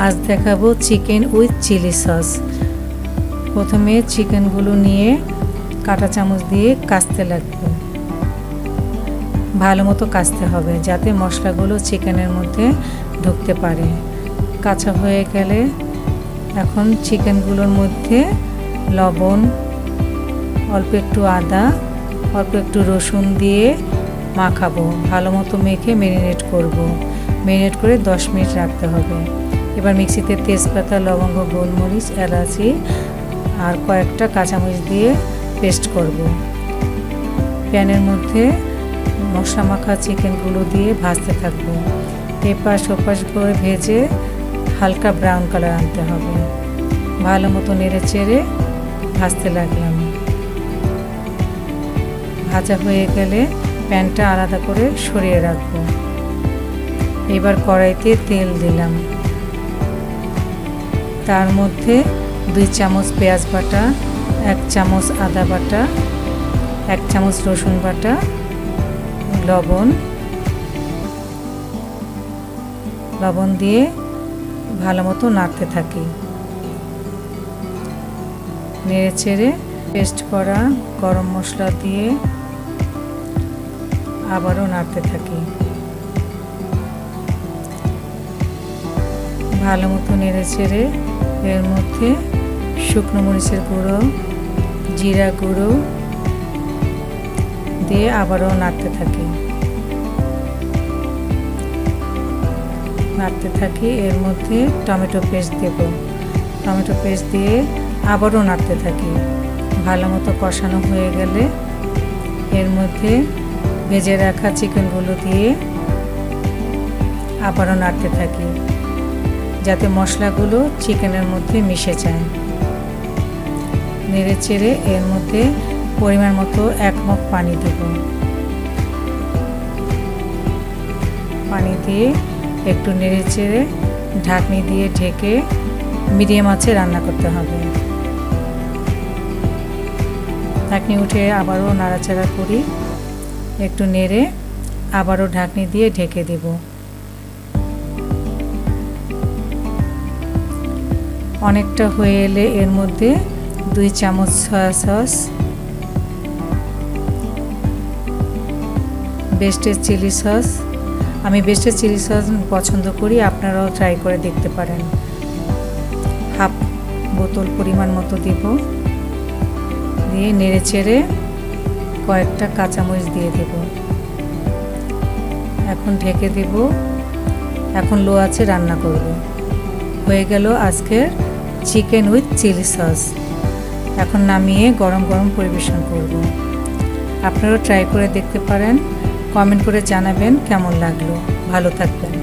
আজ দেখাবো chicken with chilli sauce. প্রথমে চিকেনগুলো নিয়ে কাঁটা চামচ দিয়ে কাচতে লাগবে, ভালো মতো কাচতে হবে যাতে মশলাগুলো চিকেনের মধ্যে ঢুকতে পারে। কাঁচা হয়ে গেলে এখন চিকেনগুলোর মধ্যে লবণ, অল্প একটু আদা, অল্প একটু রসুন দিয়ে মাখাবো। ভালো মতো মেখে ম্যারিনেট করব। ম্যারিনেট করে 10 মিনিট রাখতে হবে। এবার মিক্সিতে তেজপাতা, লবঙ্গ, গোলমরিচ, এলাচি আর কয়েকটা কাঁচামরিচ দিয়ে পেস্ট করব। প্যানের মধ্যে মশলা মাখা চিকেনগুলো দিয়ে ভাজতে থাকবো। এপাশ ওপাশ করে ভেজে হালকা ব্রাউন কালার আনতে হবে। ভালো মতো নেড়ে চেড়ে ভাজতে লাগলাম। ভাজা হয়ে গেলে প্যানটা আলাদা করে সরিয়ে রাখবো। এবার কড়াইতে তেল দিলাম, তার মধ্যে 2 চামচ পেঁয়াজ বাটা, 1 চামচ আদা বাটা, 1 চামচ রসুন বাটা, লবণ দিয়ে ভালো মতো নাড়তে থাকি। নেড়ে চেড়ে পেস্ট করা গরম মশলা দিয়ে আবারও নাড়তে থাকি। ভালো মতো নেড়ে চেড়ে এর মধ্যে শুকনো মরিচের গুঁড়ো, জিরা গুঁড়ো দিয়ে আবারও নাড়তে থাকি। এর মধ্যে টমেটো পেস্ট দেব। টমেটো পেস্ট দিয়ে আবারও নাড়তে থাকি। ভালো মতো কষানো হয়ে গেলে এর মধ্যে ভেজে রাখা চিকেনগুলো দিয়ে আবারও নাড়তে থাকি যাতে মশলাগুলো চিকেনের মধ্যে মিশে যায়। নেড়ে চেড়ে এর মধ্যে পরিমাণ মতো 1 মগ পানি দেব। পানি দিয়ে একটু নেড়ে চেড়ে ঢাকনি দিয়ে ঢেকে মিডিয়াম আঁচে রান্না করতে হবে। ঢাকনি উঠে আবারও নাড়াচাড়া করি, একটু নেড়ে আবারও ঢাকনি দিয়ে ঢেকে দেব। অনেকটা হয়ে এলে এর মধ্যে 2 চামচ সয়া সস, বেস্টের চিলি সস, আমি বেস্টের চিলি সস পছন্দ করি, আপনারাও ট্রাই করে দেখতে পারেন। হাফ বোতল পরিমাণ মতো দেব। দিয়ে নেড়ে চেড়ে কয়েকটা কাঁচামরিচ দিয়ে দেব। এখন ঢেকে দেব। এখন লো আঁচে রান্না করব। হয়ে গেল আজকের চিকেন উইথ চিলি সস। এখন নামিয়ে গরম গরম পরিবেশন করব। আপনারাও ট্রাই করে দেখতে পারেন। কমেন্ট করে জানাবেন কেমন লাগলো। ভালো থাকবেন।